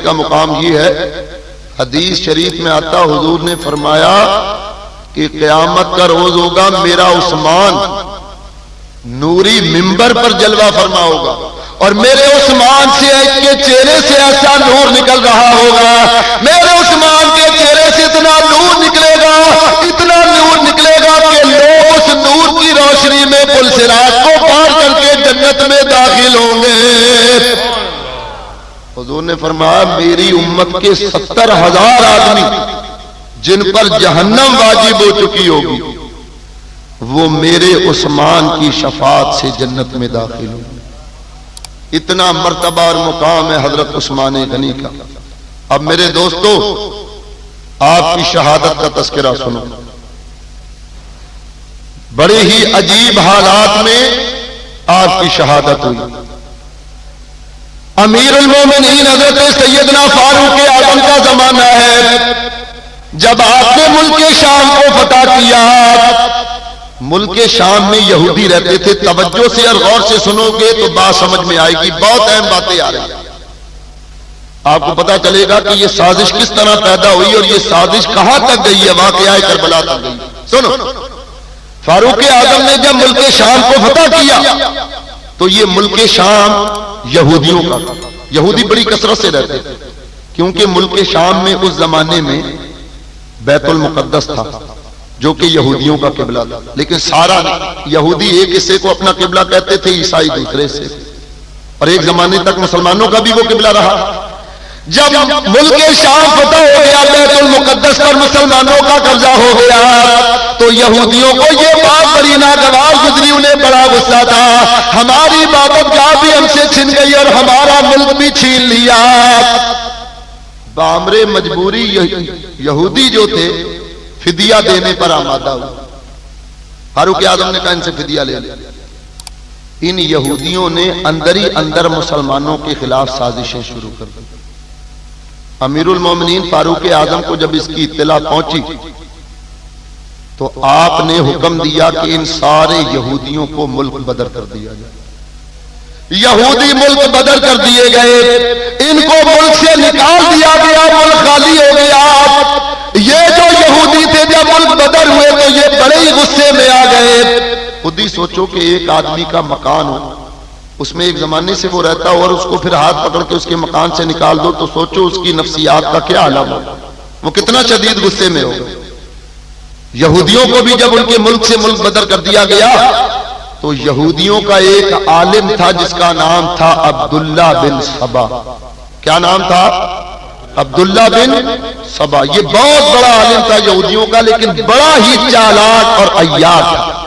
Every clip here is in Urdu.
کا مقام یہ ہے، حدیث شریف میں آتا حضور نے فرمایا کہ قیامت کا روز ہوگا، میرا عثمان نوری منبر پر جلوہ فرما ہوگا اور میرے عثمان سے کے چہرے سے ایسا نور نکل رہا ہوگا، میرے عثمان کے چہرے سے اتنا نور نکلے گا، اتنا نور نکلے گا کہ لوگ اس نور کی روشنی میں پل صراط کو پار کر کے جنت میں داخل ہوں گے۔ حضور نے فرمایا میری امت کے 70,000 آدمی جن پر جہنم واجب ہو چکی ہوگی وہ میرے عثمان کی شفاعت سے جنت میں داخل ہوگی۔ اتنا مرتبہ اور مقام ہے حضرت عثمان غنی کا۔ اب میرے دوستو آپ کی شہادت کا تذکرہ سنو۔ بڑے ہی عجیب حالات میں آپ کی شہادت ہوئی۔ امیر المومنین حضرت سیدنا فاروق اعظم کا زمانہ ہے، جب آپ نے ملک شام کو فتح کیا۔ ملک شام میں یہودی رہتے تھے، توجہ سے اور غور سے سنو گے تو بات سمجھ میں آئے گی، بہت اہم باتیں آ رہی ہیں۔ آپ کو پتا چلے گا کہ یہ سازش کس طرح پیدا ہوئی اور یہ سازش کہاں تک گئی ہے، واقعہ کربلا تک گئی۔ سنو، فاروق اعظم نے جب ملک شام کو فتح کیا تو یہ ملک شام یہودیوں کا، یہودی بڑی کثرت سے رہتے تھے کیونکہ ملک شام میں اس زمانے میں بیت المقدس تھا جو کہ یہودیوں کا قبلہ تھا، لیکن سارا یہودی ایک حصے کو اپنا قبلہ کہتے تھے، عیسائی دوسرے سے، اور ایک زمانے تک مسلمانوں کا بھی وہ قبلہ رہا۔ جب ملک شام فتح ہو گیا، بیت المقدس پر مسلمانوں کا قبضہ ہو گیا تو یہودیوں کو یہ بات بڑی ناگوار گزری، انہیں بڑا غصہ تھا، ہماری عبادت گاہ بھی ہم سے چھن گئی اور ہمارا ملک بھی چھین لیا۔ بامر مجبوری یہودی جو تھے فدیہ دینے پر آمادہ ہوئے۔ فاروق اعظم نے کہا ان سے فدیہ لے لیا۔ ان یہودیوں نے اندر ہی اندر مسلمانوں کے خلاف سازشیں شروع کر دی۔ امیر المومنین فاروق اعظم کو جب اس کی اطلاع پہنچی تو آپ نے حکم دیا کہ ان سارے یہودیوں کو ملک بدر کر دیا جائے۔ یہودی ملک بدر کر دیے گئے، ان کو ملک سے نکال دیا گیا، ملک خالی ہو گیا۔ یہ جو یہودی تھے جب ملک بدر ہوئے تو یہ بڑے ہی غصے میں آ گئے۔ خود ہی سوچو کہ ایک آدمی کا مکان ہو، اس میں ایک زمانے سے وہ رہتا ہو اور اس کو پھر ہاتھ پکڑ کے اس کے مکان سے نکال دو تو سوچو اس کی نفسیات کا کیا عالم ہو، وہ کتنا شدید غصے میں ہوگا۔ یہودیوں کو بھی جب ان کے ملک سے ملک بدر کر دیا گیا تو یہودیوں کا ایک عالم تھا جس کا نام تھا عبداللہ بن سبا۔ کیا نام تھا؟ عبداللہ بن سبا۔ یہ بہت بڑا عالم تھا یہودیوں کا، لیکن بڑا ہی چالاک اور عیار تھا۔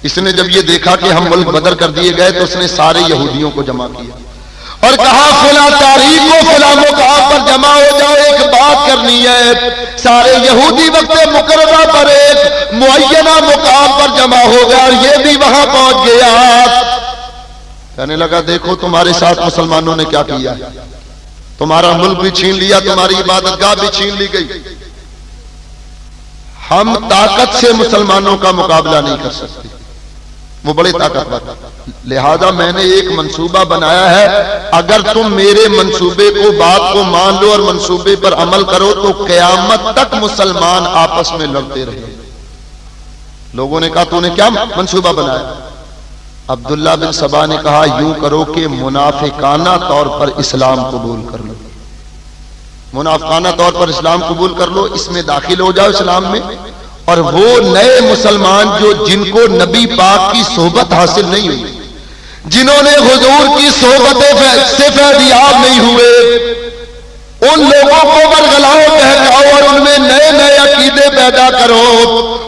اس نے جب یہ دیکھا کہ ہم ملک بدر کر دیے گئے تو اس نے سارے یہودیوں کو جمع کیا اور کہا فلاں تاریخ کو فلاں مقام پر جمع ہو جاؤ، ایک بات کرنی ہے۔ سارے یہودی وقت مقررہ پر ایک معینہ مقام پر جمع ہو گیا اور یہ بھی وہاں پہنچ گیا۔ کہنے لگا دیکھو تمہارے ساتھ مسلمانوں نے کیا کیا ہے، تمہارا ملک بھی چھین لیا، تمہاری عبادت گاہ بھی چھین لی گئی، ہم طاقت سے مسلمانوں کا مقابلہ نہیں کر سکتے، وہ بڑے طاقتور، لہذا میں نے ایک منصوبہ بنایا ہے، اگر تم میرے منصوبے کو بات کو مان لو اور منصوبے پر عمل کرو تو قیامت تک مسلمان آپس میں لڑتے رہے۔ لوگوں نے کہا تو نے کیا منصوبہ بنایا؟ عبداللہ بن سبا نے کہا یوں کرو کہ منافقانہ طور پر اسلام قبول کر لو، منافقانہ طور پر اسلام قبول کر لو، اس میں داخل ہو جاؤ اسلام میں، اور وہ نئے مسلمان جو جن کو نبی پاک کی صحبت حاصل نہیں ہوئی، جنہوں نے حضور کی صحبت سے فیضیاب نہیں ہوئے، ان لوگوں کو برگلاؤ بہکاؤ اور ان میں نئے نئے عقیدے پیدا کرو،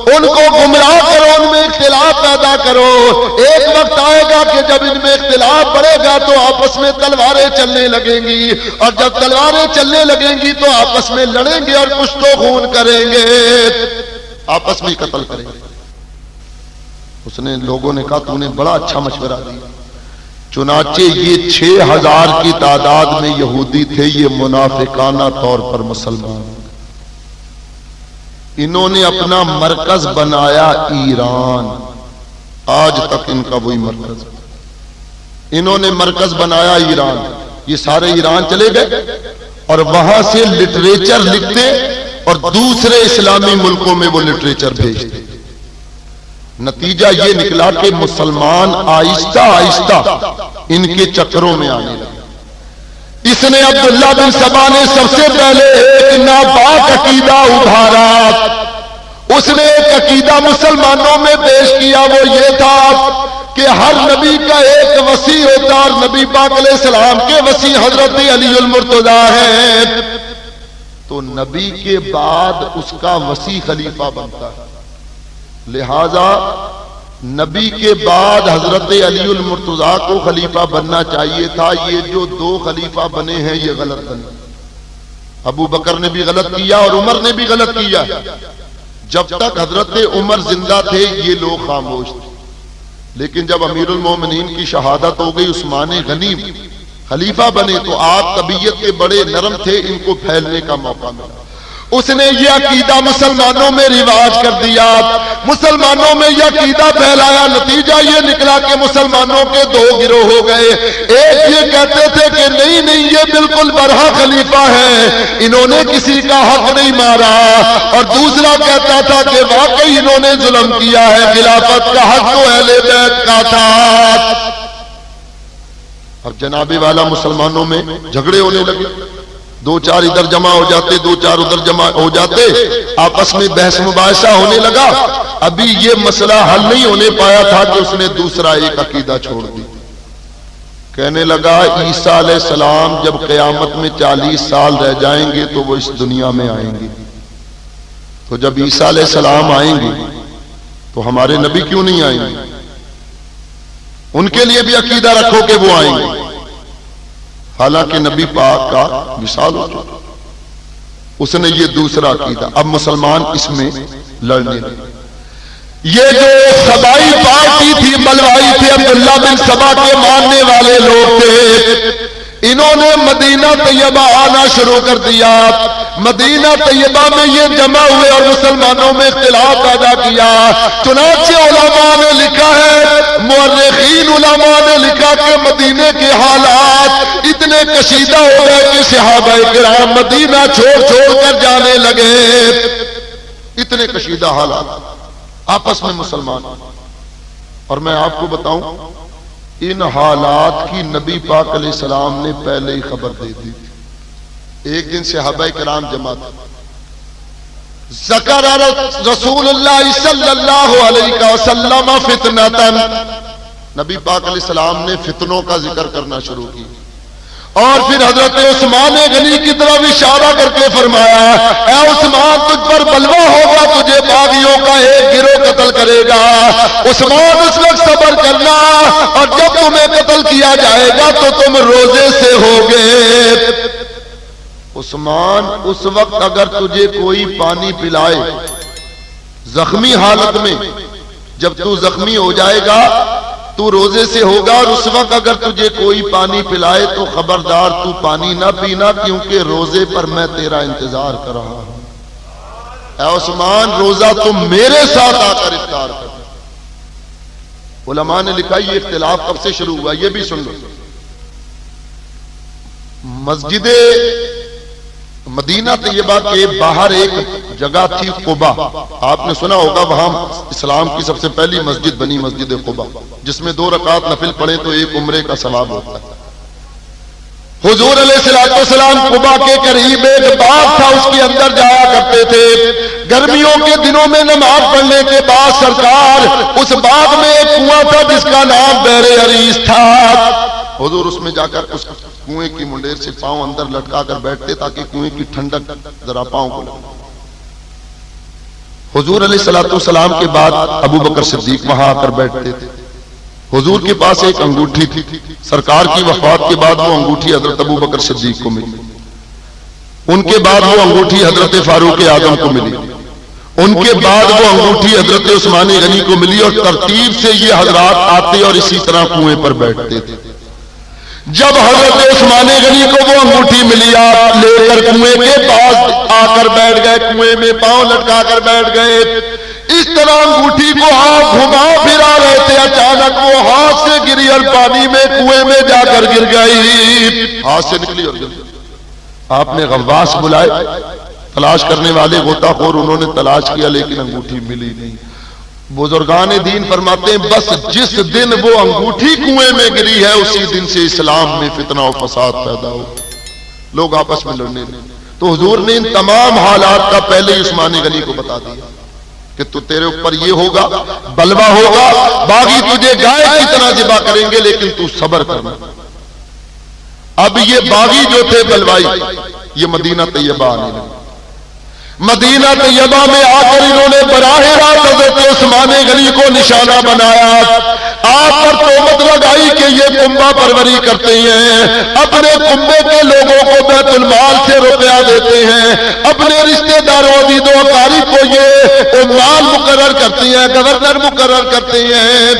ان کو گمراہ کرو، ان میں اختلاف پیدا کرو۔ ایک وقت آئے گا کہ جب ان میں اختلاف بڑھے گا تو آپس میں تلواریں چلنے لگیں گی، اور جب تلواریں چلنے لگیں گی تو آپس میں لڑیں گے اور کچھ تو خون کریں گے، آپس میں قتل کریں گے۔ اس نے لوگوں نے کہا تو نے بڑا اچھا مشورہ دیا۔ چنانچہ یہ 6,000 کی تعداد میں یہودی تھے، یہ منافقانہ طور پر مسلمان، انہوں نے اپنا مرکز بنایا ایران، آج تک ان کا وہی مرکز، انہوں نے مرکز بنایا ایران، یہ سارے ایران چلے گئے اور وہاں سے لٹریچر لکھتے اور دوسرے اسلامی ملکوں میں وہ لٹریچر بھیجتے. نتیجہ یہ نکلا کہ مسلمان آہستہ آہستہ ان کے چکروں میں آنے لگے. اس نے عبداللہ بن سبا نے سب سے پہلے ایک ناپاک عقیدہ ابھارا. اس نے ایک عقیدہ مسلمانوں میں پیش کیا، وہ یہ تھا کہ ہر نبی کا ایک وصی ہوتا اور نبی پاک علیہ السلام کے وصی حضرت علی المرتضیٰ ہے، تو نبی کے بعد اس کا وصی خلیفہ بنتا ہے. لہذا نبی کے بعد حضرت علی المرتضیٰ کو خلیفہ بننا چاہیے تھا. یہ جو دو خلیفہ بنے ہیں یہ غلط بنے. ابو بکر نے بھی غلط کیا اور عمر نے بھی غلط کیا. جب تک حضرت عمر زندہ تھے یہ لوگ خاموش تھے، لیکن جب امیر المومنین کی شہادت ہو گئی، عثمان غنی خلیفہ بنے، تو آپ طبیعت کے بڑے نرم تھے، ان کو پھیلنے کا موقع ملا. اس نے یہ عقیدہ مسلمانوں میں رواج کر دیا، مسلمانوں میں یہ عقیدہ پھیلایا. نتیجہ یہ نکلا کہ مسلمانوں کے دو گروہ ہو گئے. ایک یہ کہتے تھے کہ نہیں نہیں یہ بالکل برحق خلیفہ ہے، انہوں نے کسی کا حق نہیں مارا، اور دوسرا کہتا تھا کہ واقعی انہوں نے ظلم کیا ہے، خلافت کا حق تو اہل بیت کا تھا. اب جناب والا مسلمانوں میں جھگڑے ہونے لگے. دو چار ادھر جمع ہو جاتے، دو چار ادھر جمع ہو جاتے، آپس میں بحث مباحثہ ہونے لگا. ابھی یہ مسئلہ حل نہیں ہونے پایا تھا کہ اس نے دوسرا ایک عقیدہ چھوڑ دی. کہنے لگا عیسیٰ علیہ السلام جب قیامت میں 40 سال رہ جائیں گے تو وہ اس دنیا میں آئیں گے. تو جب عیسیٰ علیہ السلام آئیں گے تو ہمارے نبی کیوں نہیں آئیں گے؟ ان کے لیے بھی عقیدہ رکھو کہ وہ آئیں گے. حالانکہ نبی پاک کا وصال ہو چکا. اس نے یہ دوسرا عقیدہ. اب مسلمان اس میں لڑنے لگے. یہ جو سبائی پارٹی تھی، بلوائی تھی، عبداللہ بن سبا کے ماننے والے لوگ تھے، انہوں نے مدینہ طیبہ آنا شروع کر دیا. مدینہ طیبہ میں یہ جمع ہوئے اور مسلمانوں میں اختلاف پیدا کیا. چنانچہ علماء نے لکھا ہے، مورخین علماء نے لکھا کہ مدینے کے حالات اتنے کشیدہ ہو گئے کہ صحابہ کرام مدینہ چھوڑ چھوڑ کر جانے لگے. اتنے کشیدہ حالات آپس میں مسلمان. اور میں آپ کو بتاؤں ان حالات کی نبی پاک علیہ السلام نے پہلے ہی خبر دے دی. ایک دن صحابہ کرام جمع تھے. ذکر رسول اللہ صلی اللہ علیہ وسلم فتنۃ، نبی پاک علیہ السلام نے فتنوں کا ذکر کرنا شروع کی. اور پھر حضرت عثمان غنی کی طرف اشارہ کر کے فرمایا، اے عثمان تجھ پر بلوا ہوگا، تجھے باغیوں کا ایک گروہ قتل کرے گا. عثمان اس وقت صبر کرنا، اور جب تمہیں قتل کیا جائے گا تو تم روزے سے ہوگے. عثمان اس وقت اگر تجھے کوئی پانی پلائے زخمی حالت میں، جب تو زخمی ہو جائے گا تو روزے سے ہوگا، اور اس وقت اگر تجھے کوئی پانی پلائے تو خبردار تو پانی نہ پینا، کیونکہ روزے پر میں تیرا انتظار کر رہا ہوں. اے عثمان روزہ تم میرے ساتھ آ کر افطار کر. علماء نے لکھا یہ اختلاف کب سے شروع ہوا یہ بھی سن لو. مسجد مدینہ طیبہ کے باہر ایک جگہ تھی قبا. آپ نے سنا ہوگا وہاں اسلام کی سب سے پہلی مسجد بنی، مسجد قبا، جس میں 2 رکعت نفل پڑھیں تو ایک عمرے کا ثواب ہوتا ہے. حضور علیہ السلام قبا کے قریب ایک باغ تھا، اس کے اندر جایا کرتے تھے. گرمیوں کے دنوں میں نماز پڑھنے کے بعد سرکار اس باغ میں ایک کنواں تھا جس کا نام بحر حریص تھا. حضور اس میں جا کر اس کنویں کی منڈیر سے پاؤں اندر لٹکا کر بیٹھتے تاکہ کنویں کی ٹھنڈک ذرا پاؤں کو لگے. حضور علیہ السلام کے بعد ابو بکر صدیق وہاں آ کر بیٹھتے تھے. حضور کے پاس ایک انگوٹھی تھی، سرکار کی وفات کے بعد وہ انگوٹھی حضرت ابو بکر صدیق کو ملی. ان کے بعد وہ انگوٹھی حضرت فاروق اعظم کو ملی. ان کے بعد وہ انگوٹھی حضرت عثمان غنی کو ملی. اور ترتیب سے یہ حضرات آتے اور اسی طرح کنویں پر بیٹھتے تھے. جب حضرت عثمان غنی کو وہ انگوٹھی ملی، آپ لے کر کنویں کے پاس آ کر بیٹھ گئے، کنویں میں پاؤں لٹکا کر بیٹھ گئے. اس طرح انگوٹھی کو آپ گھما پھرا رہے تھے اچانک وہ ہاتھ سے گری اور پانی میں کنویں میں جا کر گر گئی، ہاتھ سے نکلی اور گر گئی۔ آپ نے غواص بلائے، تلاش کرنے والے غوطہ خور، انہوں نے تلاش کیا لیکن انگوٹھی ملی نہیں۔ بزرگان دین فرماتے ہیں بس جس دن وہ انگوٹھی کنویں میں گری ہے اسی دن سے اسلام میں فتنہ و فساد پیدا ہو، لوگ آپس میں لڑنے لگے۔ تو حضور نے ان تمام حالات کا پہلے ہی عثمان غنی کو بتا دیا کہ تو تیرے اوپر یہ ہوگا، بلوا ہوگا، باغی تجھے گائے کی طرح ذبح کریں گے لیکن تو صبر کرنا۔ اب یہ باغی جو تھے بلوائی، یہ مدینہ طیبہ آنے لگے۔ مدینہ طیبہ میں آ کر انہوں نے براہ راست حضرت عثمان غنی کو نشانہ بنایا، آپ پر تہمت لگائی کہ یہ کنبہ پروری کرتے ہیں، اپنے کنبے کے لوگوں کو بیت المال سے روپیہ دیتے ہیں، اپنے رشتہ داروں عزیز و اقارب کو یہ عمال مقرر کرتے ہیں، گورنر مقرر کرتے ہیں،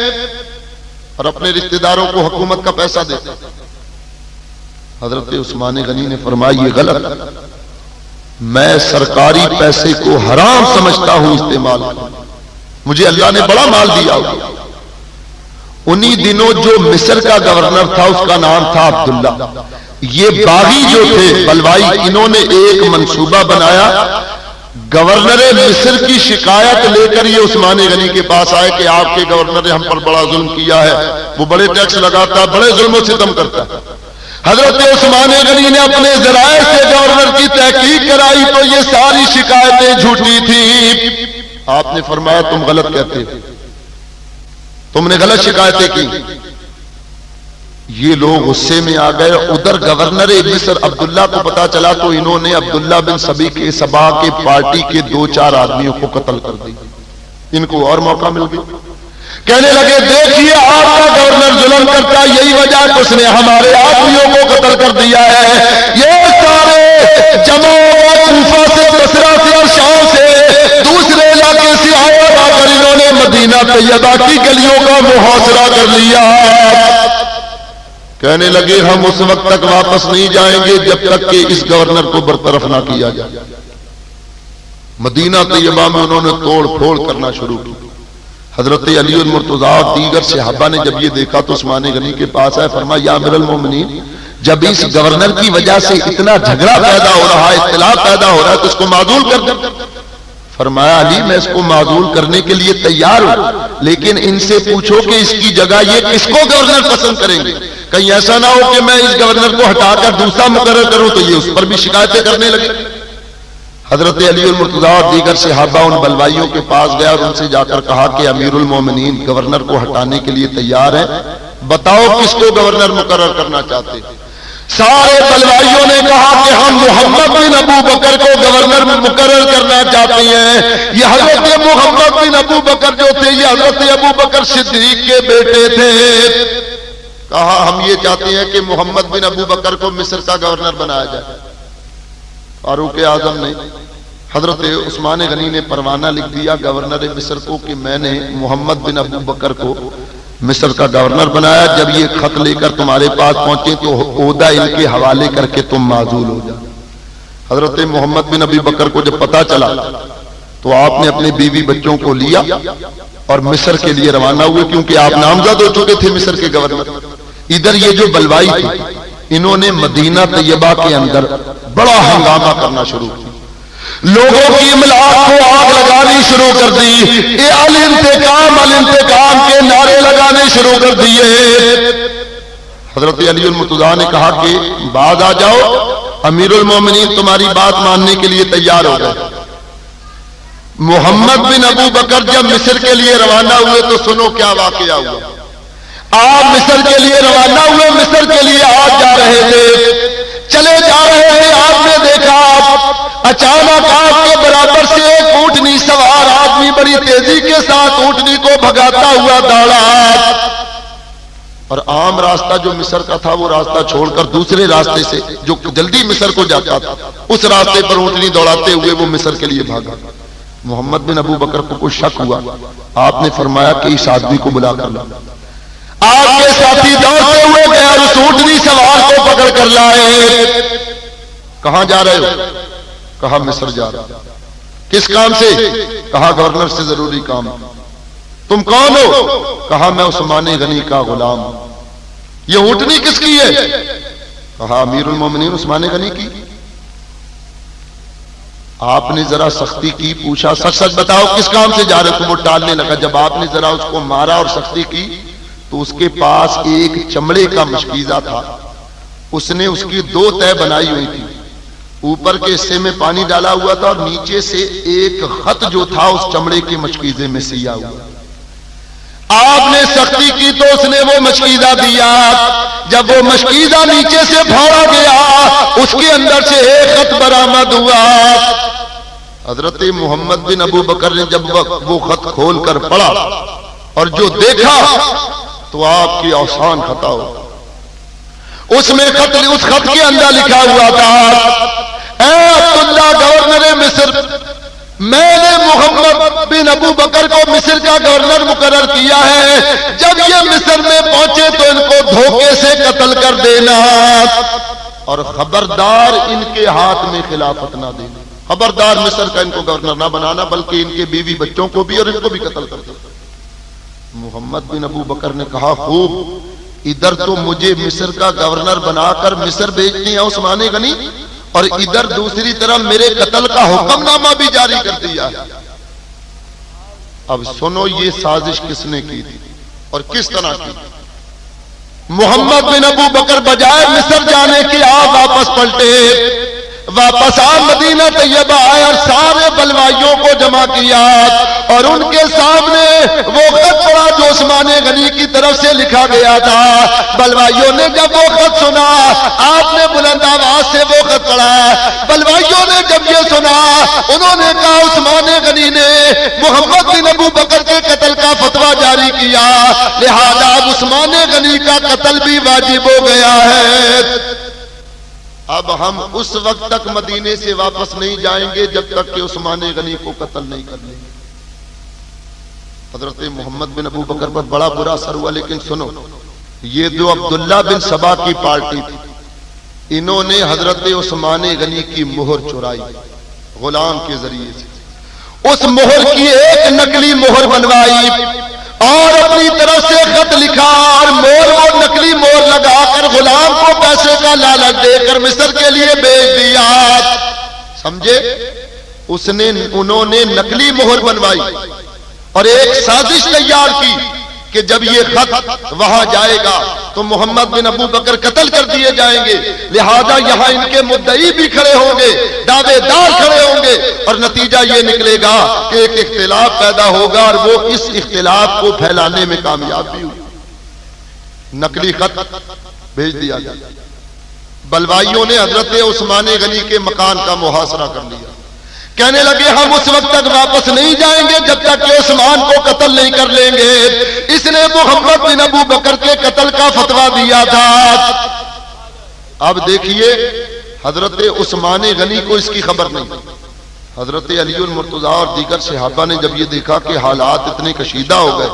اور اپنے رشتہ داروں کو حکومت کا پیسہ دیتے ہیں۔ حضرت عثمان غنی نے فرمایا یہ غلط، میں سرکاری پیسے کو حرام سمجھتا ہوں استعمال کرنا، مجھے اللہ نے بڑا مال دیا ہوگا۔ انہی دنوں جو مصر کا گورنر تھا اس کا نام تھا عبداللہ۔ یہ باغی جو تھے بلوائی، انہوں نے ایک منصوبہ بنایا، گورنر مصر کی شکایت لے کر یہ عثمان غنی کے پاس آئے کہ آپ کے گورنر نے ہم پر بڑا ظلم کیا ہے، وہ بڑے ٹیکس لگاتا ہے، بڑے ظلم و ستم کرتا ہے۔ حضرت عثمان غنی نے اپنے ذرائع سے گورنر کی تحقیق کرائی تو یہ ساری شکایتیں جھوٹی تھیں۔ آپ نے فرمایا تم غلط کہتے ہو، تم نے غلط شکایتیں کی۔ یہ لوگ غصے میں آ گئے۔ ادھر گورنر مصر عبداللہ کو پتا چلا تو انہوں نے عبداللہ بن سبا کے پارٹی کے 2-4 آدمیوں کو قتل کر دی، ان کو اور موقع مل گیا۔ کہنے لگے دیکھیے آپ کا گورنر ظلم کرتا، یہی وجہ کہ اس نے ہمارے آدمیوں کو قتل کر دیا ہے۔ یہ سارے جمع کوفہ سے، بصرہ سے اور شام سے، دوسرے علاقے سے آئے اور آ کر انہوں نے مدینہ طیبہ کی گلیوں کا محاصرہ کر لیا۔ کہنے لگے ہم اس وقت تک واپس نہیں جائیں گے جب تک کہ اس گورنر کو برطرف نہ کیا جائے۔ مدینہ طیبہ میں انہوں نے توڑ پھوڑ کرنا شروع کی۔ حضرت علی المرتضیٰ اور دیگر صحابہ نے جب یہ دیکھا تو عثمان غنی کے پاس آئے، فرمایا یا امیر المومنین، جب اس گورنر کی وجہ سے اتنا جھگڑا پیدا ہو رہا ہے، اختلاف پیدا ہو رہا ہے تو اس کو معزول کر دیں۔ فرمایا علی میں اس کو معزول کرنے کے لیے تیار ہوں، لیکن ان سے پوچھو کہ اس کی جگہ یہ کس کو گورنر پسند کریں گے، کہیں ایسا نہ ہو کہ میں اس گورنر کو ہٹا کر دوسرا مقرر کروں تو یہ اس پر بھی شکایتیں کرنے لگے۔ حضرت علی المرتضیٰ اور دیگر صحابہ ان بلوائیوں کے پاس گیا اور ان سے جا کر کہا کہ امیر المومنین گورنر کو ہٹانے کے لیے تیار ہیں، بتاؤ کس کو گورنر مقرر کرنا چاہتے ہیں۔ سارے بلوائیوں نے کہا کہ ہم محمد بن ابو بکر کو گورنر مقرر کرنا چاہتے ہیں۔ یہ حضرت محمد بن ابو بکر جو تھے یہ حضرت ابو بکر صدیق کے بیٹے تھے۔ کہا ہم یہ چاہتے ہیں کہ محمد بن ابو بکر کو مصر کا گورنر بنایا جائے۔ فاروق اعظم نے حضرت عثمان غنی نے پروانہ لکھ دیا گورنر مصر کو کہ میں نے محمد بن ابو بکر کو مصر کا گورنر بنایا، جب یہ خط لے کر تمہارے پاس پہنچے تو عہدہ ان کے حوالے کر کے تم معزول ہو جاؤ۔ حضرت محمد بن ابی بکر کو جب پتا چلا تو آپ نے اپنے بیوی بچوں کو لیا اور مصر کے لیے روانہ ہوئے، کیونکہ آپ نامزد ہو چکے تھے مصر کے گورنر۔ ادھر یہ جو بلوائی تھی انہوں نے مدینہ طیبہ کے اندر بڑا ہنگامہ کرنا شروع کیا، لوگوں کی املاک کو آگ لگانی شروع کر دی، الانتقام کے نعرے لگانے شروع کر دیے۔ حضرت علی المرتضیٰ نے کہا کہ بعد آ جاؤ، امیر المومنین تمہاری بات ماننے کے لیے تیار ہو گئے۔ محمد بن ابو بکر جب مصر کے لیے روانہ ہوئے تو سنو کیا واقعہ ہوا۔ آپ مصر کے لیے روانہ ہوئے، مصر کے لیے آپ جا رہے تھے، چلے جا رہے ہیں، آپ نے دیکھا اچانک آپ کے برابر سے ایک اونٹنی سوار آدمی بڑی تیزی کے ساتھ اونٹنی کو بھگاتا ہوا دوڑا، اور عام راستہ جو مصر کا تھا وہ راستہ چھوڑ کر دوسرے راستے سے جو جلدی مصر کو جاتا تھا اس راستے پر اونٹنی دوڑاتے ہوئے وہ مصر کے لیے بھاگا۔ محمد بن ابو بکر کو کچھ شک ہوا، آپ نے فرمایا کہ اس آدمی کو بلا کر لا۔ آپ کے ساتھی دوڑتے ہوئے گئے اور اس اونٹنی سوار کو پکڑ کر لائے۔ کہاں جا رہے ہو؟ کہا مصر جا رہا۔ کس کام سے؟ کہا گورنر سے ضروری کام۔ تم کون ہو؟ کہا میں عثمان غنی کا غلام ہوں۔ یہ اونٹنی کس کی ہے؟ کہا امیر المومنین عثمان غنی کی۔ آپ نے ذرا سختی کی، پوچھا سچ سچ بتاؤ کس کام سے جا رہے تم؟ وہ ٹالنے لگا۔ جب آپ نے ذرا اس کو مارا اور سختی کی تو اس کے پاس ایک چمڑے کا مشکیزہ تھا، اس نے اس کی 2 تہہ بنائی ہوئی تھی، اوپر کے حصے میں پانی ڈالا ہوا تھا اور نیچے سے ایک خط جو تھا اس چمڑے کے مشکیزے میں سیا ہوا۔ آپ نے سختی کی تو اس نے وہ مشکیزہ دیا۔ جب وہ مشکیزہ نیچے سے پھاڑا گیا اس کے اندر سے ایک خط برآمد ہوا۔ حضرت محمد بن ابو بکر نے جب وہ خط کھول کر پڑھا اور جو دیکھا تو آپ کی اوسان خطا ہو۔ اس خط کے اندر لکھا ہوا تھا، اے عبداللہ گورنر مصر، میں نے محمد بن ابو بکر کو مصر کا گورنر مقرر کیا ہے، جب یہ مصر میں پہنچے تو ان کو دھوکے سے قتل کر دینا اور خبردار ان کے ہاتھ میں خلافت نہ دینا۔ خبردار مصر کا ان کو گورنر نہ بنانا، بلکہ ان کے بیوی بچوں کو بھی اور ان کو بھی قتل کر دینا۔ محمد بن ابو بکر نے کہا خوب، ادھر تو مجھے مصر کا گورنر بنا کر مصر بھیجتی ہیں عثمان غنی، اور ادھر دوسری طرف میرے قتل کا حکم نامہ بھی جاری کر دیا۔ اب سنو یہ سازش کس نے کی تھی اور کس طرح کی۔ محمد بن ابو بکر بجائے مصر جانے کی آپ واپس پلٹے، واپس مدینہ طیبہ آئے اور سارے بلوائیوں کو جمع کیا اور ان کے سامنے وہ خط پڑھا جو عثمان غنی کی طرف سے لکھا گیا تھا۔ بلوائیوں نے جب وہ خط سنا، آپ نے بلند آواز سے وہ خط پڑھا۔ بلوائیوں نے جب یہ سنا انہوں نے کہا عثمان غنی نے محمد بن ابو بکر کے قتل کا فتویٰ جاری کیا، لہذا اب عثمان غنی کا قتل بھی واجب ہو گیا ہے۔ اب ہم اس وقت تک مدینے سے واپس نہیں جائیں گے جب تک کہ عثمان غنی کو قتل نہیں کر لیں گے۔ حضرت محمد بن ابو بکر پر بڑا برا اثر ہوا، لیکن سنو، یہ جو عبداللہ بن سبا کی پارٹی تھی، انہوں نے حضرت عثمان غنی کی مہر چرائی غلام کے ذریعے سے۔ اس مہر کی ایک نقلی مہر بنوائی اور اپنی طرف سے خط لکھا اور مور اور نقلی مور لگا کر غلام کو پیسے کا لالچ دے کر مصر کے لیے بھیج دیا۔ سمجھے؟ انہوں نے نقلی مہر بنوائی اور ایک سازش تیار کی کہ جب یہ خط وہاں جائے گا تو محمد بن ابو بکر قتل کر دیے جائیں گے، لہذا یہاں ان کے مدعی بھی کھڑے ہوں گے، دعوے دار کھڑے ہوں گے، اور نتیجہ یہ نکلے گا کہ ایک اختلاف پیدا ہوگا اور وہ اس اختلاف کو پھیلانے میں کامیاب بھی ہوگی۔ نقلی خط بھیج دیا گیا۔ بلوائیوں نے حضرت عثمان غنی کے مکان کا محاصرہ کر لیا، کہنے لگے ہم اس وقت تک واپس نہیں جائیں گے جب تک کہ عثمان کو قتل نہیں کر لیں گے۔ اس نے محمد بن ابو بکر کے قتل کا فتویٰ دیا تھا۔ اب دیکھیے حضرت عثمان غنی کو اس کی خبر نہیں۔ حضرت علی المرتضیٰ اور دیگر صحابہ نے جب یہ دیکھا کہ حالات اتنے کشیدہ ہو گئے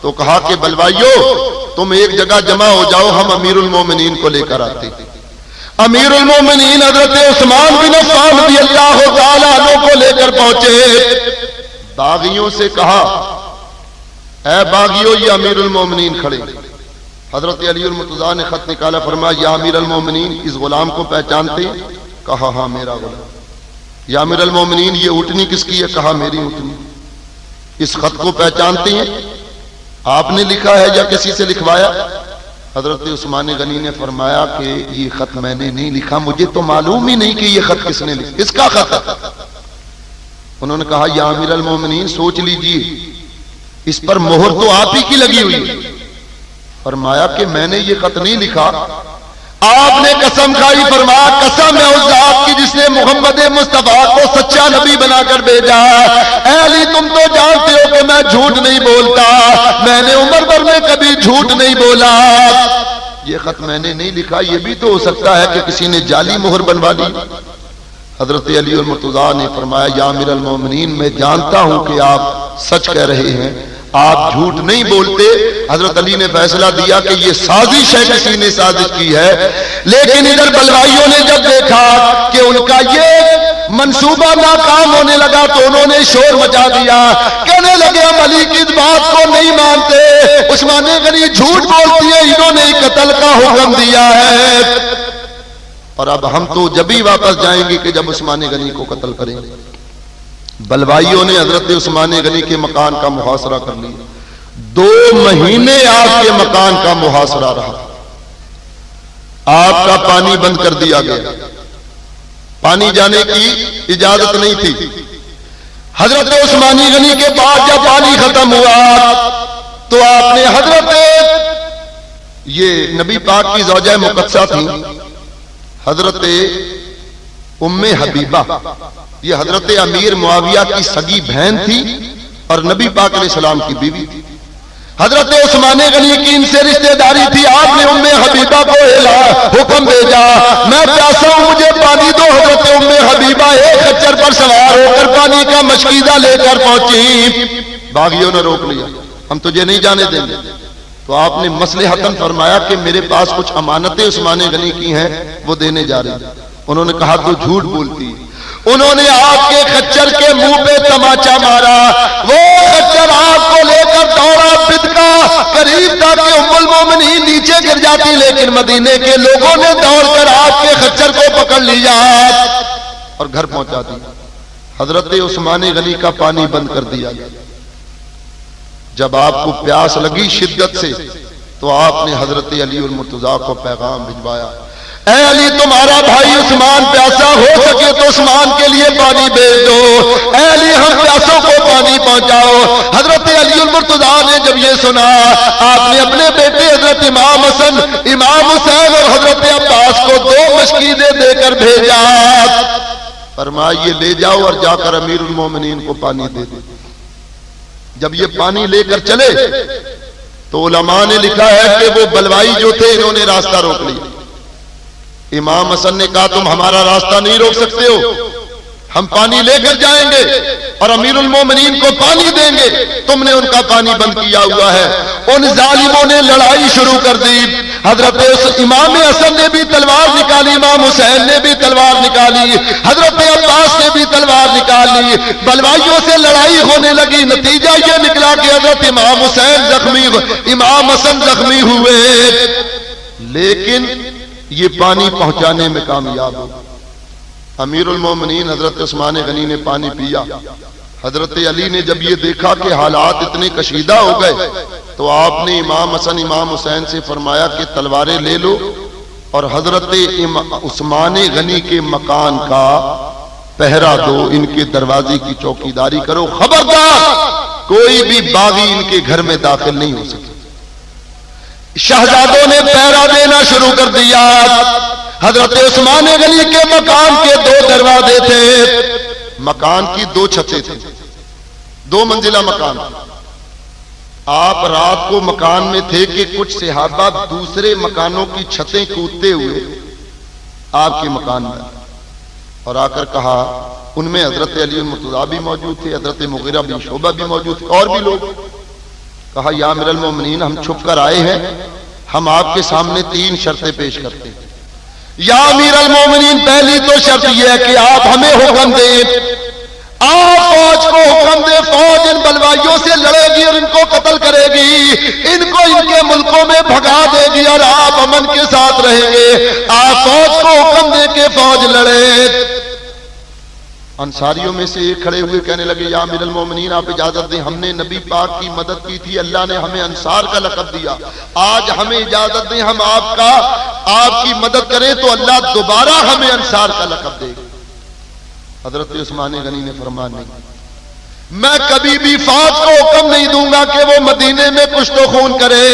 تو کہا کہ بلوائیو تم ایک جگہ جمع ہو جاؤ، ہم امیر المومنین کو لے کر آتے۔ امیر المومنین حضرت عثمان بن عفان رضی اللہ تعالیٰ عنہ کو لے کر پہنچے۔ باغیوں سے کہا اے باغیوں یہ امیر المومنین کھڑے۔ حضرت علی المرتضیٰ نے خط نکالا، فرمایا یا امیر المومنین اس غلام کو پہچانتے ہیں؟ کہا ہاں میرا غلام۔ یا امیر المومنین یہ اونٹنی کس کی ہے؟ کہا میری اونٹنی۔ اس خط کو پہچانتے ہیں؟ آپ نے لکھا ہے یا کسی سے لکھوایا؟ حضرت عثمان غنی نے فرمایا کہ یہ خط میں نے نہیں لکھا، مجھے تو معلوم ہی نہیں کہ یہ خط کس نے لکھا، اس کا خط ہے۔ انہوں نے کہا یا امیر المومنین سوچ لیجئے، اس پر مہر تو آپ ہی کی لگی ہوئی۔ فرمایا کہ میں نے یہ خط نہیں لکھا۔ آپ نے قسم کھائی، فرمایا قسم ہے اس ذات کی جس نے محمد مصطفیٰ کو سچا نبی بنا کر بھیجا۔ اے علی تم تو جانتے ہو کہ میں جھوٹ نہیں بولتا، میں نے عمر بھر میں کبھی جھوٹ نہیں بولا۔ یہ خط میں نے نہیں لکھا، یہ بھی تو ہو سکتا ہے کہ کسی نے جعلی مہر بنوا لی۔ حضرت علی المرتضیٰ نے فرمایا یا امیر المومنین میں جانتا ہوں کہ آپ سچ کہہ رہے ہیں، آپ جھوٹ نہیں بولتے۔ حضرت علی نے فیصلہ دیا کہ یہ سازش ہے، کسی نے سازش کی ہے۔ لیکن ادھر بلوائیوں نے جب دیکھا کہ ان کا یہ منصوبہ ناکام ہونے لگا تو انہوں نے شور مچا دیا، کہنے لگے ہم علی کی اس بات کو نہیں مانتے، عثمان غنی جھوٹ بولتی ہے، انہوں نے قتل کا حکم دیا ہے، اور اب ہم تو جب ہی واپس جائیں گے کہ جب عثمان غنی کو قتل کریں گے۔ بلوائیوں نے حضرت عثمان غنی کے مکان کا محاصرہ کر لیا، 2 مہینے آپ کے مکان کا محاصرہ رہا، آپ کا پانی بند کر دیا گیا، پانی جانے کی اجازت نہیں تھی۔ حضرت عثمان غنی کے بعد جب پانی ختم ہوا تو آپ نے حضرت یہ نبی پاک کی زوجہ مقدسہ تھی حضرت ام حبیبہ، یہ حضرت امیر معاویہ کی سگی بہن تھی اور نبی پاک علیہ السلام کی بیوی تھی۔ حضرت عثمان غنی کی ان سے رشتہ داری تھی، آپ نے ام حبیبہ کو حکم بھیجا، میں پیاسا ہوں مجھے پانی دو۔ حضرت ام حبیبہ ایک خچر پر سوار ہو کر پانی کا مشکیزہ لے کر پہنچی، باغیوں نے روک لیا، ہم تجھے نہیں جانے دیں گے۔ تو آپ نے مصلحتاً فرمایا کہ میرے پاس کچھ امانتیں عثمان غنی کی ہیں، وہ دینے جا رہے ہیں۔ انہوں نے کہا تو جھوٹ بولتی، انہوں نے آپ کے خچر کے منہ پہ تماچا مارا، وہ خچر آپ کو لے کر دوڑا، بدکا قریب تھا کہ ام المومنین نیچے گر جاتی، لیکن مدینے کے لوگوں نے دوڑ کر آپ کے خچر کو پکڑ لیا اور گھر پہنچا دیا۔ حضرت عثمان غنی کا پانی بند کر دیا گیا۔ جب آپ کو پیاس لگی شدت سے تو آپ نے حضرت علی المرتضیٰ کو پیغام بھجوایا، اے علی تمہارا بھائی عثمان پیاسا، ہو سکے تو عثمان کے لیے پانی بھیج دو، اے علی ہم پیاسوں کو پانی پہنچاؤ۔ حضرت علی المرتضیٰ نے جب یہ سنا، آپ نے اپنے بیٹے حضرت امام حسن، امام حسین اور حضرت عباس کو 2 مشکیزیں دے کر بھیجا، فرمایا یہ لے جاؤ اور جا کر امیر المومنین کو پانی دے دو۔ جب یہ پانی لے کر چلے تو علماء نے لکھا ہے کہ وہ بلوائی جو تھے انہوں نے راستہ روک لیا۔ امام حسن نے کہا تم ہمارا راستہ نہیں روک سکتے ہو، ہم پانی لے کر جائیں گے اور امیر المومنین کو پانی دیں گے، تم نے ان کا پانی بند کیا ہوا ہے۔ ان ظالموں نے لڑائی شروع کر دی، حضرت امام حسن نے بھی تلوار نکالی، امام حسین نے بھی تلوار نکالی، حضرت عباس نے بھی تلوار نکالی، بلوائیوں سے لڑائی ہونے لگی۔ نتیجہ یہ نکلا کہ حضرت امام حسن زخمی ہوئے، لیکن یہ پانی پہنچانے میں کامیاب ہو۔ امیر المومنین حضرت عثمان غنی نے پانی پیا۔ حضرت علی نے جب یہ دیکھا کہ حالات اتنے کشیدہ ہو گئے تو آپ نے امام حسن امام حسین سے فرمایا کہ تلواریں لے لو اور حضرت عثمان غنی کے مکان کا پہرا دو، ان کے دروازے کی چوکیداری کرو، خبردار کوئی بھی باغی ان کے گھر میں داخل نہیں ہو سکے۔ شہزادوں نے پہرا دینا شروع کر دیا۔ حضرت عثمان غنی کے مکان کے 2 دروازے تھے، مکان کی 2 چھتیں تھیں، 2 منزلہ مکان۔ آپ رات کو مکان میں تھے کہ کچھ صحابہ دوسرے مکانوں کی چھتیں کودتے ہوئے آپ کے مکان میں اور آ کر کہا، ان میں حضرت علی المرتضیٰ بھی موجود تھے، حضرت مغیرہ بن شعبہ بھی موجود تھے اور بھی لوگ۔ کہا یا امیر المومنین ہم چھپ کر آئے ہیں، ہم آپ کے سامنے 3 شرطیں پیش کرتے ہیں۔ یا امیر المومنین پہلی تو شرط یہ ہے کہ آپ ہمیں حکم دیں، آپ فوج کو حکم دیں، فوج ان بلوائیوں سے لڑے گی اور ان کو قتل کرے گی، ان کو ان کے ملکوں میں بھگا دے گی اور آپ امن کے ساتھ رہیں گے۔ آپ فوج کو حکم دیں کہ فوج لڑے۔ انصاریوں میں سے ایک کھڑے ہوئے کہنے لگے یا امیر المومنین آپ اجازت دیں، ہم نے نبی پاک کی مدد کی تھی، اللہ نے ہمیں انصار کا لقب دیا، آج ہمیں اجازت دیں ہم آپ کی مدد کریں تو اللہ دوبارہ ہمیں انصار کا لقب دے گا۔ حضرت عثمان غنی نے فرمایا نہیں، میں کبھی بھی فوج کو حکم نہیں دوں گا کہ وہ مدینے میں کشت و خون کرے،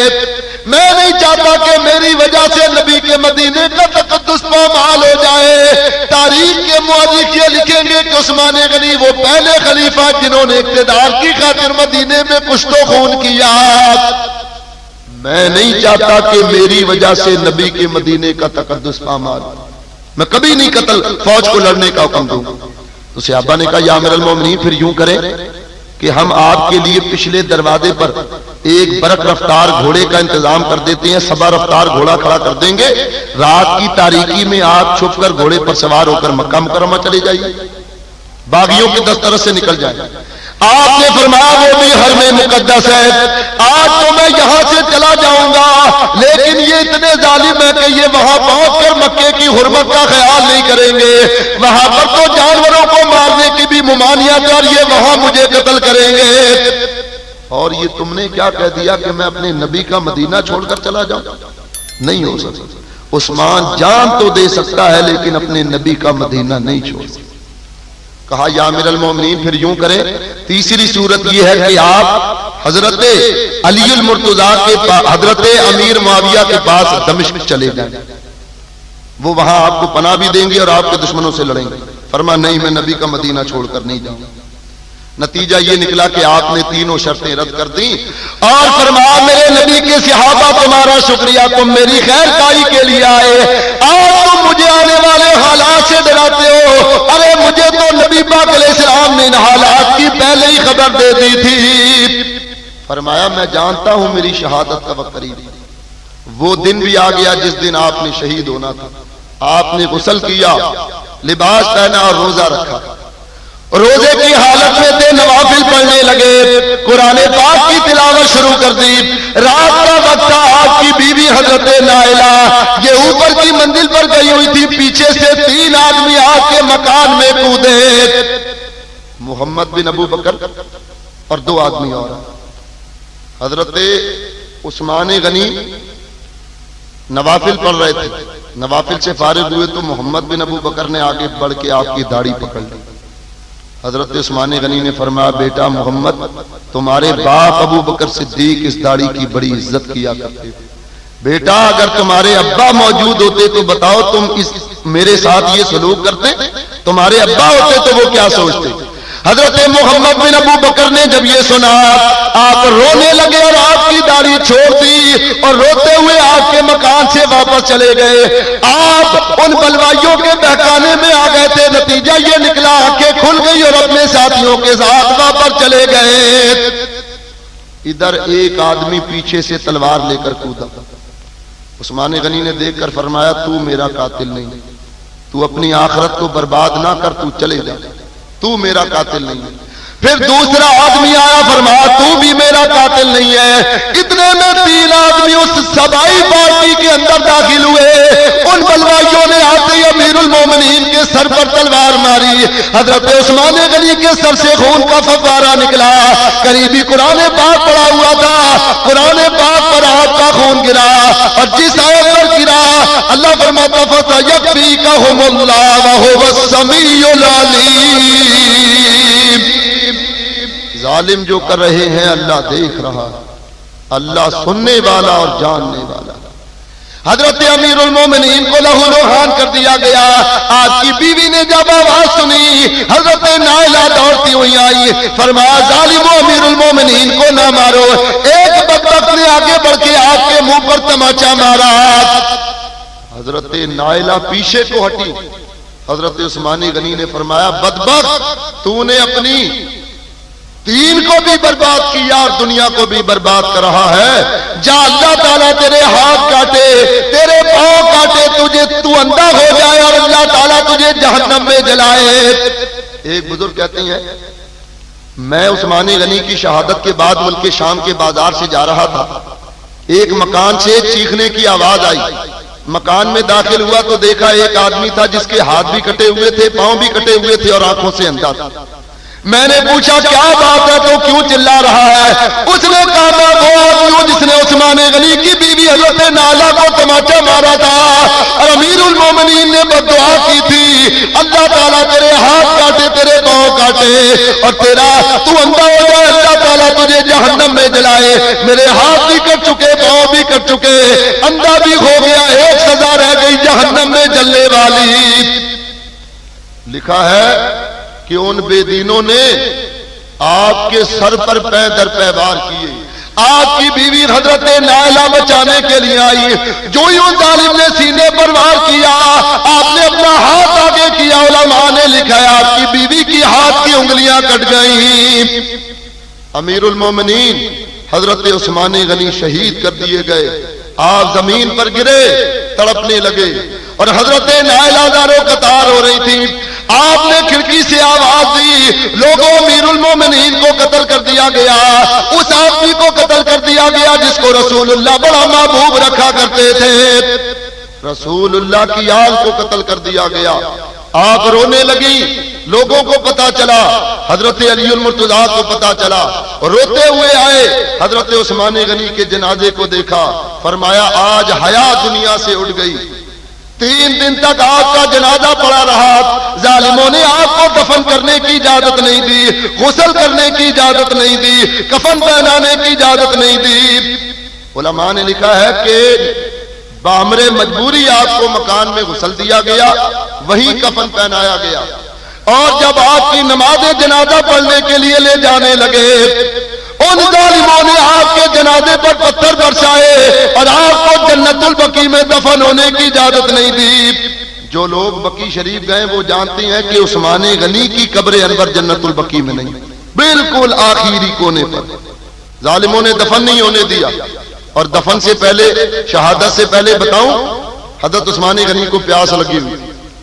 میں نہیں چاہتا کہ میری وجہ سے نبی کے مدینے کا تقدس پامال ہو جائے۔ تاریخ کے مورخ یہ لکھیں گے کہ عثمان غنی وہ پہلے خلیفہ جنہوں نے اقتدار کی خاطر مدینے میں کشت و خون کیا۔ میں نہیں چاہتا کہ میری وجہ سے نبی کے مدینے کا تقدس پامال، میں کبھی نہیں قتل فوج کو لڑنے کا حکم دوں۔ تو صحابہ نے کہا یا امیر المومنین پھر یوں کریں کہ ہم آپ کے لیے پچھلے دروازے پر ایک برق رفتار گھوڑے کا انتظام کر دیتے ہیں، سبا رفتار گھوڑا کھڑا کر دیں گے، رات کی تاریکی میں آپ چھپ کر گھوڑے پر سوار ہو کر مکہ مکرمہ چلے جائیے۔ باغیوں کے دسترس سے نکل جائیں. آپ نے فرمایا وہ بھی حرم مقدس ہے. آج تو میں یہاں سے چلا جاؤں گا لیکن یہ اتنے ظالم ہے کہ یہ وہاں پہنچ کر مکے کی حرمت کا خیال نہیں کریں گے. وہاں پر تو جانوروں کو مارنے کی بھی ممانعت ہے اور یہ وہاں مجھے قتل کریں گے. اور یہ تم نے کیا کہہ دیا کہ میں اپنے نبی کا مدینہ چھوڑ کر چلا جاؤں؟ نہیں ہو سکتا. عثمان جان تو دے سکتا ہے لیکن اپنے نبی کا مدینہ نہیں چھوڑ سکتا. کہا یا امیر المومنین پھر یوں کریں. تیسری صورت یہ ہے کہ آپ حضرت علی المرتضیٰ کے حضرت امیر معاویہ کے پاس دمشق چلے جائیں. وہ وہاں آپ کو پناہ بھی دیں گے اور آپ کے دشمنوں سے لڑیں گے. فرما نہیں میں نبی کا مدینہ چھوڑ کر نہیں جاؤں. نتیجہ یہ نکلا کہ آپ نے تینوں شرطیں رد کر دی اور فرمایا میرے نبی کے صحابہ تمہارا شکریہ, تم میری خیر خواہی کے لیے آئے. آج تم مجھے آنے والے حالات سے ڈراتے ہو. ارے مجھے تو نبی پاک علیہ السلام نے ان حالات کی پہلے ہی خبر دے دی تھی. فرمایا میں جانتا ہوں میری شہادت کا وقت قریب ہے. وہ دن بھی آ گیا جس دن آپ نے شہید ہونا تھا. آپ نے غسل کیا, لباس پہنا اور روزہ رکھا. روزے کی حالت میں تھے, نوافل پڑھنے لگے, قرآن پاک کی تلاوت شروع کر دی. رات کا وقت تھا. آپ کی بیوی حضرت نائلہ یہ اوپر کی منزل پر گئی ہوئی تھی. پیچھے سے 3 آدمی آپ کے مکان میں کودے. محمد بن ابو بکر اور 2 آدمی اور. حضرت عثمان غنی نوافل پڑھ رہے تھے. نوافل سے فارغ ہوئے تو محمد بن ابو بکر نے آگے بڑھ کے آپ کی داڑھی پکڑ لی. حضرت عثمان غنی نے فرمایا بیٹا محمد تمہارے باپ ابو بکر صدیق اس داڑھی کی بڑی عزت کیا کرتے تھے. بیٹا اگر تمہارے ابا موجود ہوتے تو بتاؤ تم اس میرے ساتھ یہ سلوک کرتے؟ تمہارے ابا ہوتے تو وہ کیا سوچتے؟ حضرت محمد بن ابو بکر نے جب یہ سنا آپ رونے لگے اور آپ کی داڑھی چھوڑ دی اور روتے ہوئے آپ کے مکان سے واپس چلے گئے. آپ ان بلوائیوں کے بہکانے میں آ گئے تھے. نتیجہ یہ نکلا آنکھیں کھل گئی اور اپنے ساتھیوں کے ساتھ واپس چلے گئے. ادھر ایک آدمی پیچھے سے تلوار لے کر کودا. عثمان غنی نے دیکھ کر فرمایا تو میرا قاتل نہیں, تو اپنی آخرت کو برباد نہ کر, تو چلے جا, تو میرا قاتل نہیں ہے. پھر دوسرا آدمی آیا, فرمایا تو بھی میرا قاتل نہیں ہے. اتنے میں 3 آدمی اس سبائی پارٹی کے اندر داخل ہوئے. ان بلوائیوں نے آتے ہی امیر المومنین کے سر پر تلوار ماری. حضرت عثمان غنی کے سر سے خون کا فوارہ نکلا. قریبی قرآن پاک پڑا ہوا تھا, قرآن پاک پر آپ کا خون گرا اور جس آیت پر گرا اللہ فرماتا فَسَيَكْفِيكَهُمُ اللَّهُ وَهُوَ السَّمِيعُ الْعَلِيمُ. ظالم جو کر رہے ہیں اللہ دیکھ رہا, اللہ سننے والا اور جاننے والا. حضرت امیر المومنین کو لہو لوہان کر دیا گیا. آپ کی بیوی نے جب آواز سنی حضرت نائلہ دوڑتی ہوئی آئی. فرمایا ظالمو امیر المومنین کو نہ مارو. ایک بدبخت نے آگے بڑھ کے آپ کے منہ پر تماچا مارا. حضرت نائلہ پیچھے کو ہٹی. حضرت عثمان غنی نے فرمایا بدبخت تو نے اپنی دین کو بھی برباد کیا اور دنیا کو بھی برباد کر رہا ہے. جا اللہ تعالیٰ تیرے ہاتھ کاٹے, تیرے پاؤں کاٹے, تجھے تو اندھا ہو جائے اور اللہ تعالیٰ تجھے جہنم میں جلائے. ایک بزرگ کہتے ہیں میں عثمان غنی کی شہادت کے بعد ملک شام کے بازار سے جا رہا تھا. ایک مکان سے چیخنے کی آواز آئی. مکان میں داخل ہوا تو دیکھا ایک آدمی تھا جس کے ہاتھ بھی کٹے ہوئے تھے, پاؤں بھی کٹے ہوئے تھے اور آنکھوں سے اندھا تھا. میں نے پوچھا کیا بات ہے, تو کیوں چلا رہا ہے؟ اس نے کہا میں وہ آدمی ہوں جس نے عثمان غنی کی بیوی حضرت نائلہ کو تماچا مارا تھا اور امیر المومنین نے بددعا کی تھی اللہ تعالیٰ تیرے ہاتھ کاٹے, تیرے پاؤں کاٹے اور تیرا تو اندھا ہو جائے, اللہ تعالیٰ تجھے جہنم میں جلائے. میرے ہاتھ بھی کٹ چکے, پاؤں بھی کٹ چکے, اندھا بھی ہو گیا, ایک سزا رہ گئی جہنم میں جلنے والی. لکھا ہے کہ ان بے دینوں نے آپ کے سر پر پے در پے وار کیے. آپ کی بیوی حضرت نائلہ بچانے کے لیے آئی. جو یوں ظالم نے سینے پر وار کیا آپ نے اپنا ہاتھ آگے کیا. علماء نے لکھا ہے آپ کی بیوی کی ہاتھ کی انگلیاں کٹ گئیں. امیر المومنین حضرت عثمان غنی شہید کر دیے گئے. آپ زمین پر گرے, تڑپنے لگے اور حضرت نائلہ دارو قطار ہو رہی تھی. آپ نے کھڑکی سے آواز دی لوگوں امیر المومنین کو قتل کر دیا گیا، اس آدمی کو قتل کر دیا گیا جس کو رسول اللہ بڑا محبوب رکھا کرتے تھے، رسول اللہ کی آل کو قتل کر دیا گیا۔ آپ رونے لگی، لوگوں کو پتا چلا، حضرت علی المرتضیٰ کو پتا چلا، روتے ہوئے آئے، حضرت عثمان غنی کے جنازے کو دیکھا، فرمایا آج حیا دنیا سے اٹھ گئی۔ 3 دن تک آپ کا جنازہ پڑا رہا، ظالموں نے آپ کو دفن کرنے کی اجازت نہیں دی، غسل کرنے کی اجازت نہیں دی، کفن پہنانے کی اجازت نہیں دی۔ علماء نے لکھا ہے کہ بامر مجبوری آپ کو مکان میں غسل دیا گیا، وہیں کفن پہنایا گیا، اور جب آپ کی نماز جنازہ پڑھنے کے لیے لے جانے لگے، ان ظالموں نے آپ کے جنازے پر پتھر برسائے اور آپ کو جنت البقیع میں دفن ہونے کی اجازت نہیں دی۔ جو لوگ بقیع شریف گئے وہ جانتے ہیں کہ عثمان غنی کی قبر انور جنت البقیع میں نہیں، بالکل آخری کونے پر، ظالموں نے دفن نہیں ہونے دیا۔ اور دفن سے پہلے، شہادت سے پہلے بتاؤں، حضرت عثمان غنی کو پیاس لگی ہوئی،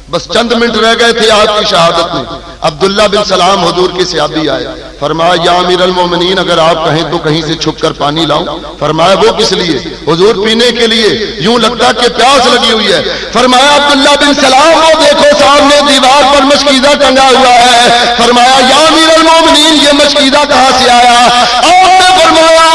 بس چند منٹ رہ گئے تھے آپ کی شہادت میں، عبداللہ بن سلام حضور کے صحابی آئے، فرمایا یا امیر المومنین اگر آپ کہیں تو کہیں سے چھپ کر پانی لاؤں؟ فرمایا وہ کس لیے؟ حضور پینے کے لیے، یوں لگتا کہ پیاس لگی ہوئی ہے۔ فرمایا عبداللہ بن سلام وہ دیکھو سامنے دیوار پر مشکیزہ ٹنگا ہوا ہے، فرمایا یا امیر المومنین یہ مشکیزہ کہاں سے آیا؟ آپ نے فرمایا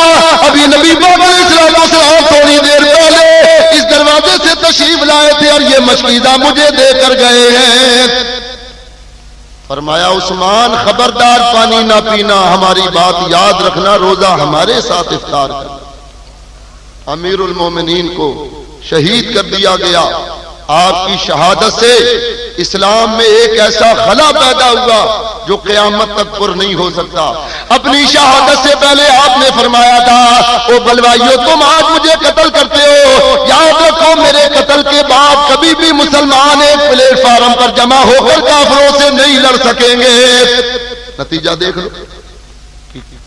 ابھی نبی پاک علیہ السلام تھوڑی دیر پہلے اس دروازے سے تشریف لائے تھے اور یہ مشکیزہ مجھے دے کر گئے ہیں۔ فرمایا عثمان خبردار پانی نہ پینا، ہماری بات یاد رکھنا، روزہ ہمارے ساتھ افطار کر۔ امیر المومنین کو شہید کر دیا گیا۔ آپ کی شہادت سے اسلام میں ایک ایسا خلا پیدا ہوا جو قیامت تک پر نہیں ہو سکتا۔ اپنی شہادت سے پہلے آپ نے فرمایا تھا او بلوائیو تم آج مجھے قتل کرتے ہو، یاد رکھو میرے قتل کے بعد کبھی بھی مسلمان ایک پلیٹ فارم پر جمع ہو کر کافروں سے نہیں لڑ سکیں گے۔ نتیجہ دیکھ لو،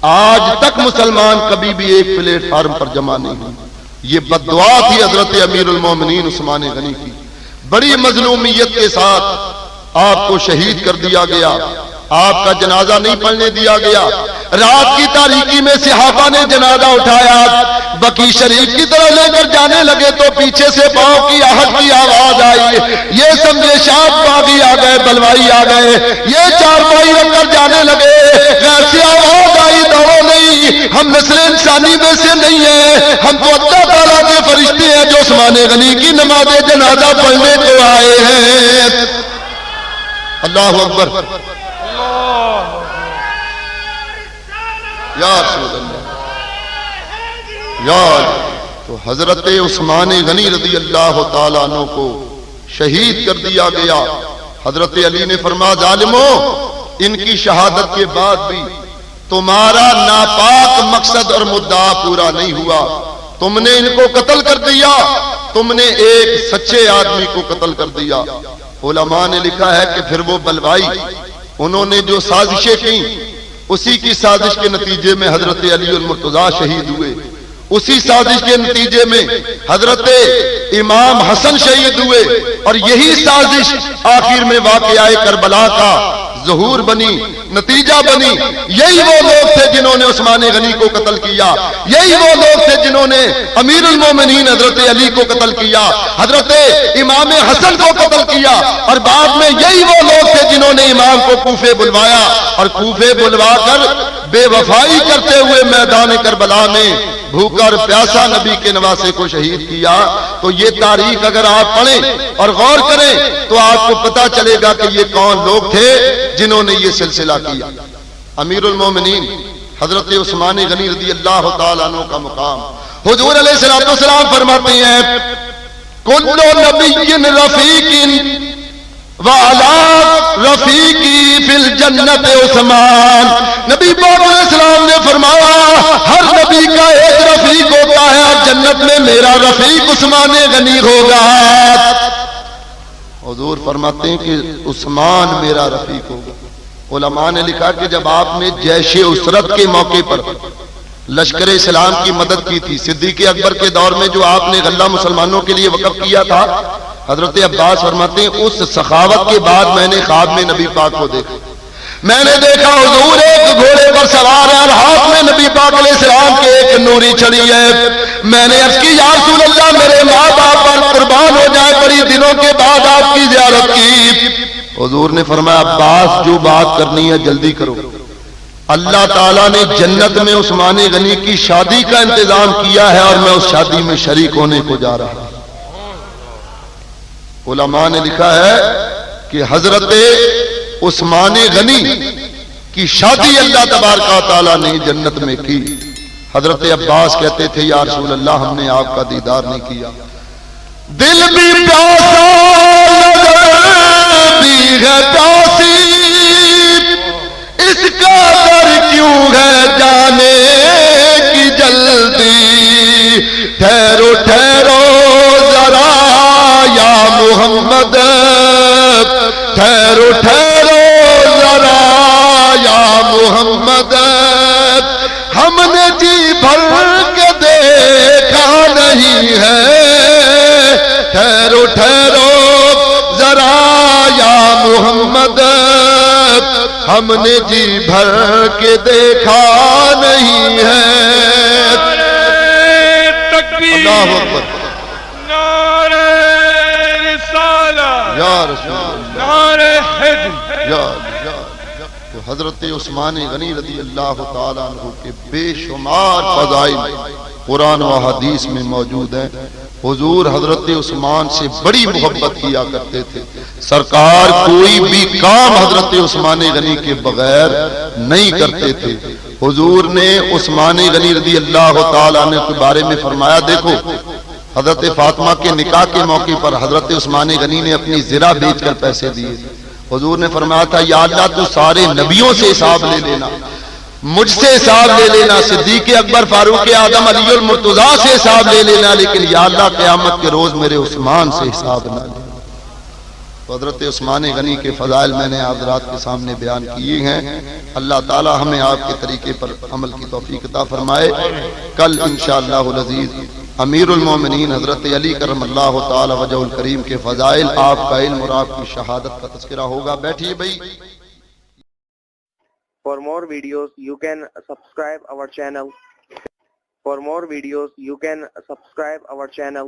آج تک مسلمان کبھی بھی ایک پلیٹ فارم پر جمع نہیں ہوئے۔ یہ بددعا تھی حضرت امیر المومنین عثمان غنی کی۔ بڑی مظلومیت کے ساتھ آپ کو شہید کر دیا گیا، آپ کا جنازہ نہیں پڑھنے دیا گیا۔ رات کی تاریکی میں صحابہ نے جنازہ اٹھایا، بقیع شریف کی طرف لے کر جانے لگے تو پیچھے سے پاؤں کی آہٹ کی آواز آئی، یہ سمجھے شاد باغی آ گئے، بلوائی آ گئے، یہ چارپائی رکھ کر جانے لگے، ایسی آواز آئی دوڑو نہیں، ہم نسل انسانی میں سے نہیں ہیں، ہم تو اللہ تعالیٰ کے فرشتے ہیں جو عثمان غنی کی نماز جنازہ پڑھنے کو آئے ہیں۔ اللہ اکبر، یا رسول اللہ، یا تو حضرت عثمان غنی رضی اللہ تعالیٰ عنہ کو شہید کر دیا گیا۔ حضرت علی نے فرمایا ظالموں ان کی شہادت کے بعد بھی تمہارا ناپاک مقصد اور مدعا پورا نہیں ہوا، تم نے ان کو قتل کر دیا، تم نے ایک سچے آدمی کو قتل کر دیا۔ علماء نے لکھا ہے کہ پھر وہ بلوائی انہوں نے جو سازشیں کی، اسی کی سازش کے نتیجے میں حضرت علی المرتضیٰ شہید ہوئے، اسی سازش کے نتیجے میں حضرت امام حسن شہید ہوئے، اور یہی سازش آخر میں واقعہ کربلا کا ظہور بنی، نتیجہ بنی۔ یہی وہ لوگ تھے جنہوں نے عثمان غنی کو قتل کیا، یہی وہ لوگ تھے جنہوں نے امیر المومنین حضرت علی کو قتل کیا، حضرت امام حسن کو قتل کیا، اور بعد میں یہی وہ لوگ تھے جنہوں نے امام کو کوفے بلوایا، اور کوفے بلوا کر بے وفائی کرتے ہوئے میدان کربلا میں بھوکا اور پیاسا نبی کے نواسے کو شہید کیا۔ تو یہ تاریخ اگر آپ پڑھیں اور غور کریں تو آپ کو پتا چلے گا کہ یہ کون لوگ تھے جنہوں نے یہ سلسلہ کیا۔ امیر المومنین حضرت عثمان غنی رضی اللہ تعالیٰ عنہ کا مقام، حضور علیہ الصلوۃ والسلام فرماتے ہیں کل نبی رفیق وعلی رفیقی فی الجنت عثمان۔ نبی پاک علیہ السلام نے فرمایا ہر نبی کا ایک رفیق ہوتا ہے اور جنت میں میرا رفیق عثمان غنی ہوگا۔ حضور فرماتے ہیں کہ عثمان میرا رفیق ہوگا۔ علماء نے لکھا کہ جب آپ نے جیش اسرت کے موقع پر لشکر اسلام کی مدد کی تھی، صدیق اکبر کے دور میں جو آپ نے غلہ مسلمانوں کے لیے وقف کیا تھا، حضرت عباس فرماتے ہیں اس سخاوت کے بعد میں نے خواب میں نبی پاک کو دیکھا، میں نے دیکھا حضور ایک گھوڑے پر سوار ہے اور ہاتھ میں نبی پاک علیہ السلام کے ایک نوری چھڑی ہے. میں نے عرض کی یا رسول اللہ میرے ماں باپ پر قربان ہو جائے, بڑی دنوں کے بعد آپ کی زیارت کی. حضور نے فرمایا عباس جو بات کرنی ہے جلدی کرو, اللہ تعالیٰ نے جنت میں عثمان غنی کی شادی کا انتظام کیا ہے اور میں اس شادی میں شریک ہونے کو جا رہا ہوں. علماء نے لکھا ہے کہ حضرت عثمان غنی کی شادی اللہ تبارک و تعالیٰ نے جنت میں کی. حضرت عباس کہتے تھے یا رسول اللہ ہم نے آپ کا دیدار نہیں کیا, دل بھی پیاسا نظر بھی ہے پیاسی, اس کا در کیوں ہے جانے کی جلدی, ٹھہرو ٹھہرو ذرا یا محمد, ٹھہرو ٹھہرو ذرا یا محمد, ہم نے جی بھر کے دیکھا نہیں ہے, ٹھہرو ٹھہرو ذرا یا محمد, ہم نے جی بھر کے دیکھا نہیں ہے. اللہ اکبر, نعرہ رسالہ یا رسول اللہ, نعرہ حیدر. یا تو حضرت عثمان غنی رضی اللہ تعالیٰ عنہ کے بے شمار فضائل قرآن و حدیث میں موجود ہیں. حضور حضرت عثمان سے بڑی محبت کیا کرتے تھے. سرکار کوئی بھی کام حضرت عثمان غنی کے بغیر نہیں کرتے تھے. حضور نے عثمان غنی رضی اللہ تعالیٰ عنہ کے بارے میں فرمایا, دیکھو حضرت فاطمہ کے نکاح کے موقع پر حضرت عثمان غنی نے اپنی زرہ بیچ کر پیسے دیے. حضور نے فرمایا تھا یا اللہ تو سارے نبیوں سے حساب لے لینا, مجھ سے حساب لے لینا, صدیق اکبر فاروق اعظم علی المرتضیٰ سے حساب لے لینا, لیکن یا اللہ قیامت کے روز میرے عثمان سے حساب نہ لینا. تو حضرت عثمان غنی کے فضائل میں نے حضرات کے سامنے بیان کیے ہیں. اللہ تعالی ہمیں آپ کے طریقے پر عمل کی توفیق عطا فرمائے. کل انشاءاللہ العزیز امیر المومنین حضرت علی کرم اللہ تعالی وجہ الکریم کے فضائل, آپ کا علم اور آپ کی شہادت کا تذکرہ ہوگا. بیٹھیے بھائی. For more videos, you can subscribe our channel. For more videos, you can subscribe our channel.